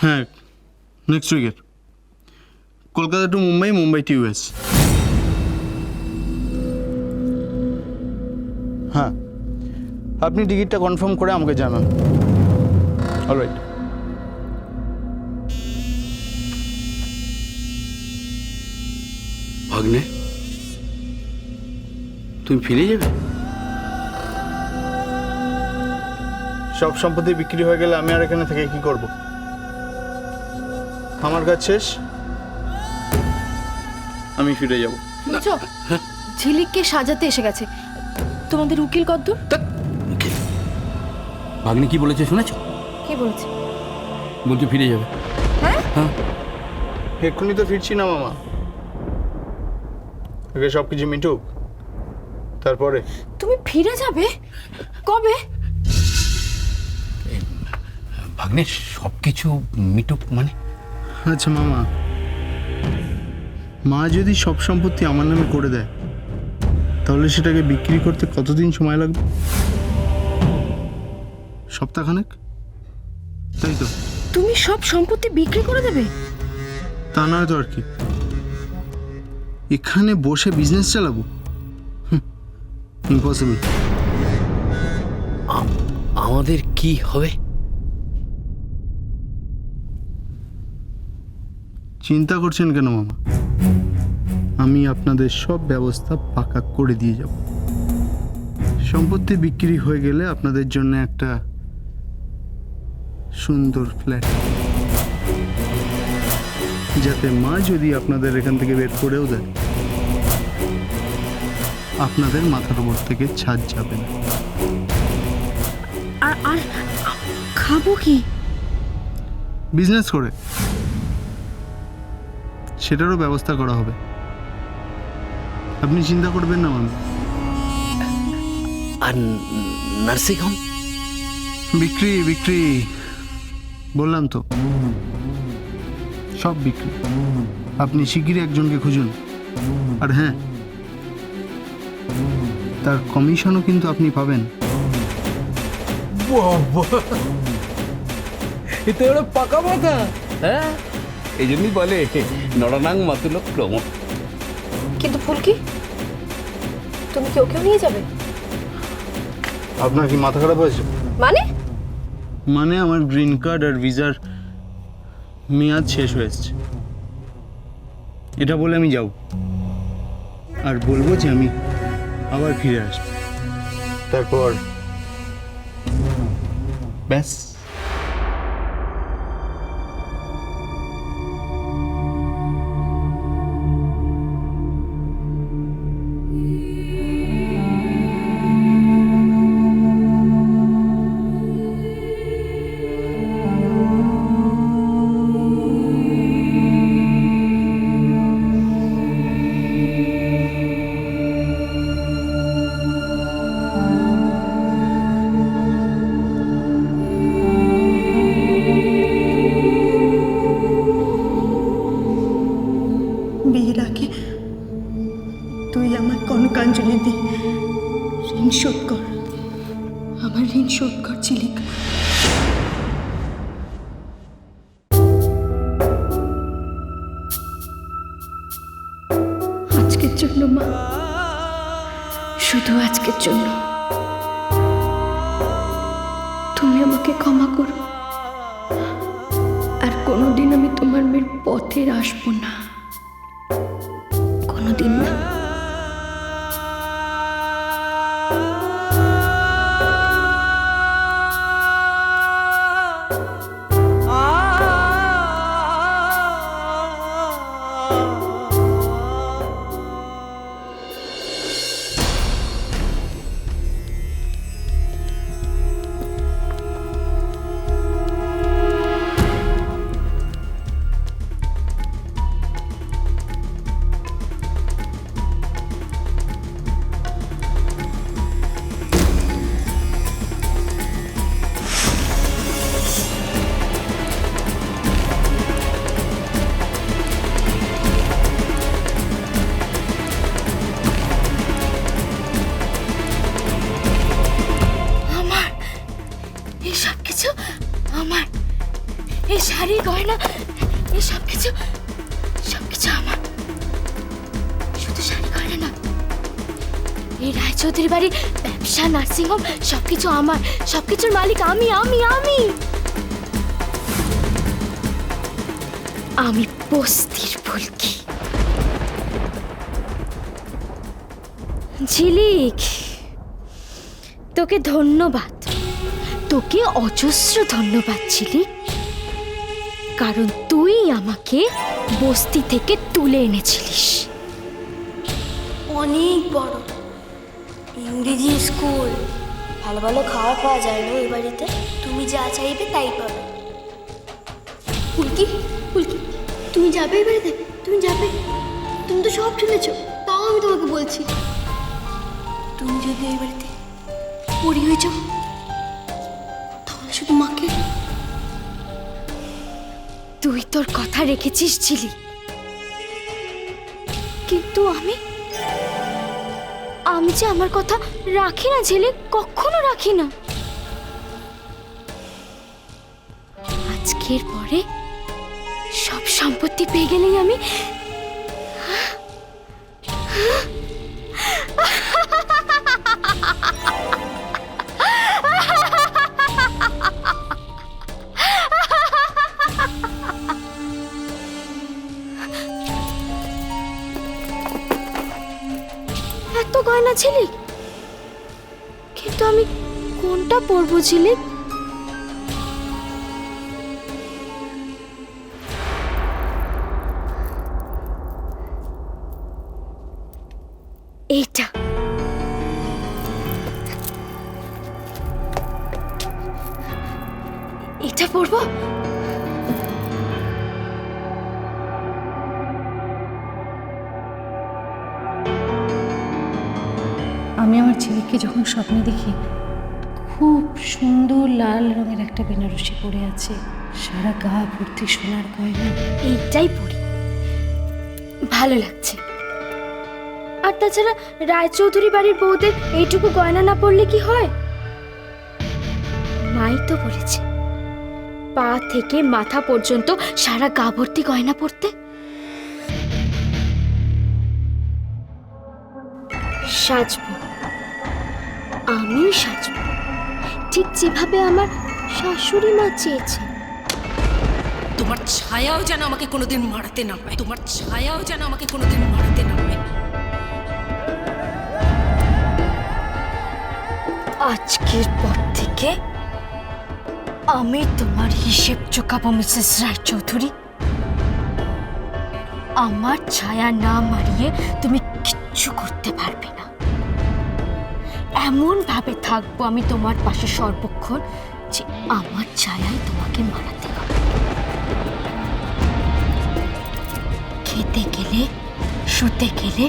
হ্যাঁ, নেক্সট উইকের Kolkata to Mumbai, Mumbai to US. হ্যাঁ, আপনি টিকিটটা কনফার্ম করে আমাকে জানান। অলরাইট। ভাগ্নে, তুমি ফিরে যাবে? সব সম্পত্তি বিক্রি হয়ে গেলে আমি আর এখানে থেকে কি করব? আমার কাজ শেষ, আমি ফিরে যাব। বুঝছো, ঝিলিককে সাজাতে এসে গেছে। তোমাদের উকিল কদ্দূর? ভাগ্নে কি বলেছে শুনেছ? কি বলছে? বলছে ফিরে যাবে। হ্যাঁ? হ্যাঁ, এক্ষুনি তো ফিরছি না মামা, আগে সব কিছু মিটুক তারপরে। তুমি ফিরে যাবে কবে? ভাগ্নে সব কিছু মিটুক মানে? আচ্ছা মামা, মা যদি সব সম্পত্তি আমার নামে করে দেয় তাহলে সেটাকে বিক্রি করতে কতদিন সময় লাগবে? সপ্তাহখানেক, তাই তো? তুমি সব সম্পত্তি বিক্রি করে দেবে? তা নয় তো আর কি, এখানে বসে বিজনেস চালাবো? ইম্পসিবল। আমাদের কি হবে? চিন্তা করছেন কেন মামা? আমি আপনাদের সব ব্যবস্থা পাকা করে দিয়ে যাব। সম্পত্তি বিক্রি হয়ে গেলে আপনাদের জন্য একটা সুন্দর ফ্ল্যাট, যাতে মা যদি আপনাদের এখান থেকে বের করেও দেয় আপনাদের মাথার উপর থেকে ছাদ যাবে না। আর আর খাবো কি? বিজনেস করে সেটারও ব্যবস্থা করা হবে, আপনি চিন্তা করবেন না মামা। আর নার্সিং হোম? বিক্রি বিক্রি বললাম তো, সব বিক্রি। আপনি শিগগিরই একজনকে খুঁজুন, আর হ্যাঁ, তার কমিশনও কিন্তু আপনি পাবেন। এতে ওরা পাকা মাথা। হ্যাঁ, এই জন্যই বলে নরনাং মাতুল ক্রম। কিন্তু ফুলকি, তুমি কি ওকেও নিয়ে যাবে? আপনার কি মাথা খারাপ হয়েছে? মানে? মানে আমার গ্রিন কার্ড আর ভিসার মেয়াদ শেষ হয়েছে, এটা বলে আমি যাব আর বলবো যে আমি আবার ফিরে আসবো, তারপর ব্যাস। বিয়ের আগে তুই আমার কনকাঞ্জলি দি ঋণ শোধ কর, আমার ঋণ শোধ কর ঝিলিক। আজকের জন্য মা, শুধু আজকের জন্য তুমি আমাকে ক্ষমা করো, আর কোনোদিন আমি তোমার মেয়ের পথে আসবো না, কোনোদিন না। গয়না এই সব কিছু আমার। শুধু শাড়ি গয়না না, এই রায়চৌধুরী বাড়ির ব্যবসা, নার্সিংহোম সবকিছু আমার। সবকিছুর মালিক আমি আমি আমি আমি বস্তির ফুলকি। ঝিলিক, তোকে ধন্যবাদ, তোকে অজস্র ধন্যবাদ ঝিলিক, কারণ তুই আমাকে বস্তি থেকে তুলে এনেছিলিস। অনেক বড় ইংরেজি স্কুল, ভালো ভালো খাবার পাওয়া যায় না ওই বাড়িতে। তুমি যা চাইবে তাই পাবে। ফুলকি, ফুলকি, তুমি যাবে এই বাড়িতে? তুমি যাবে? তুমি তো সব শুনেছ, তাও আমি তোমাকে বলছি, তুমি যদি এই বাড়িতে পড়ি হয়ে যাও তাহলে শুধু মাকে। তুই তোর কথা রেখেছিস ঝিলিক, কিন্তু আমি যে আমার কথা রাখি না ঝিলিক, কখনো রাখি না। আজকের পরে সব সম্পত্তি পেয়ে গেলেই আমি এত গয়না ঝিলিক, কিন্তু আমি কোনটা পরবো ঝিলিক? এইটা। এটা পরবো? আমি আমার ছেলেকে যখন স্বপ্নে দেখি, খুব সুন্দর লাল রঙের একটা বেনারসি পরে আছে, সারা গা ভর্তি সোনার গয়না। এইটাই পরি, ভালো লাগছে। আর তাছাড়া রায়চৌধুরী বাড়ির বউদের এইটুকু গয়না না পরলে কি হয়? মাই তো বলেছে পা থেকে মাথা পর্যন্ত সারা গা ভর্তি গয়না পরতে। সাজবো, আমি সাজবো ঠিক যেভাবে আমার শাশুড়ি মা চেয়েছে। তোমার ছায়াও যেন আমাকে কোনোদিন মারাতে না পায়, তোমার ছায়াও যেন আমাকে কোনোদিন মারাতে না পায়। আজকের পর থেকে আমি তোমার হিসেব চোকাবো মিসেস রায়চৌধুরী। আমার ছায়া না মারিয়ে তুমি কিচ্ছু করতে পারবে না। এমন ভাবে থাকবো আমি তোমার পাশে সর্বক্ষণ যে আমার ছায়াই তোমাকে মারাতে হবে। খেতে গেলে, শুতে গেলে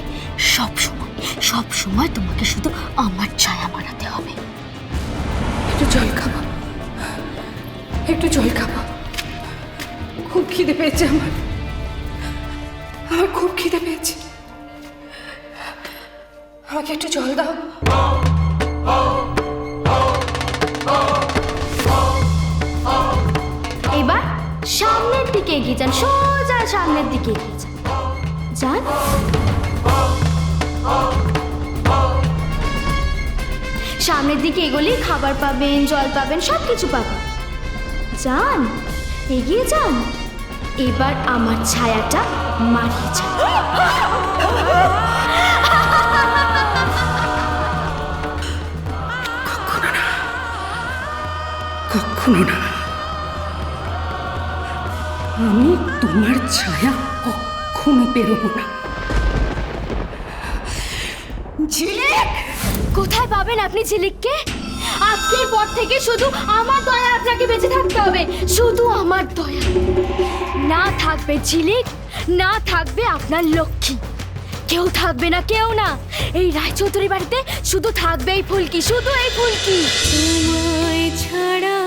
সব সময় তোমাকে শুধু আমার ছায়া মারাতে হবে। একটু জল খাবো, একটু জল খাবো, খুব খিদে পেয়েছে আমার খুব খিদে পেয়েছে। আমাকে একটু জল দাও। এবার সামনের দিকে এগিয়ে যান, সোজা সামনের দিকে এগিয়ে যান। যান। সামনের দিকে এগোলেই খাবার পাবেন, জল পাবেন, সবকিছু পাবেন। যান, এগিয়ে যান। এবার আমার ছায়াটা মারিয়ে যান। কখনো না, আমি তোমার ছায়া কখনো বেরোবো না। ঝিলিক, কোথায় পাবেন আপনি ঝিলিককে? আজকের পর থেকে শুধু আমার দয়া আপনাকে বেঁচে থাকতে হবে, শুধু আমার দয়া। না থাকবে ঝিলিক, না থাকবে আপনার লক্ষ্মী, কেউ থাকবে না, কেউ না। এই রায়চৌধুরী বাড়িতে শুধু থাকবে এই ফুলকি, শুধু এই ফুলকি। তোমায় ছাড়া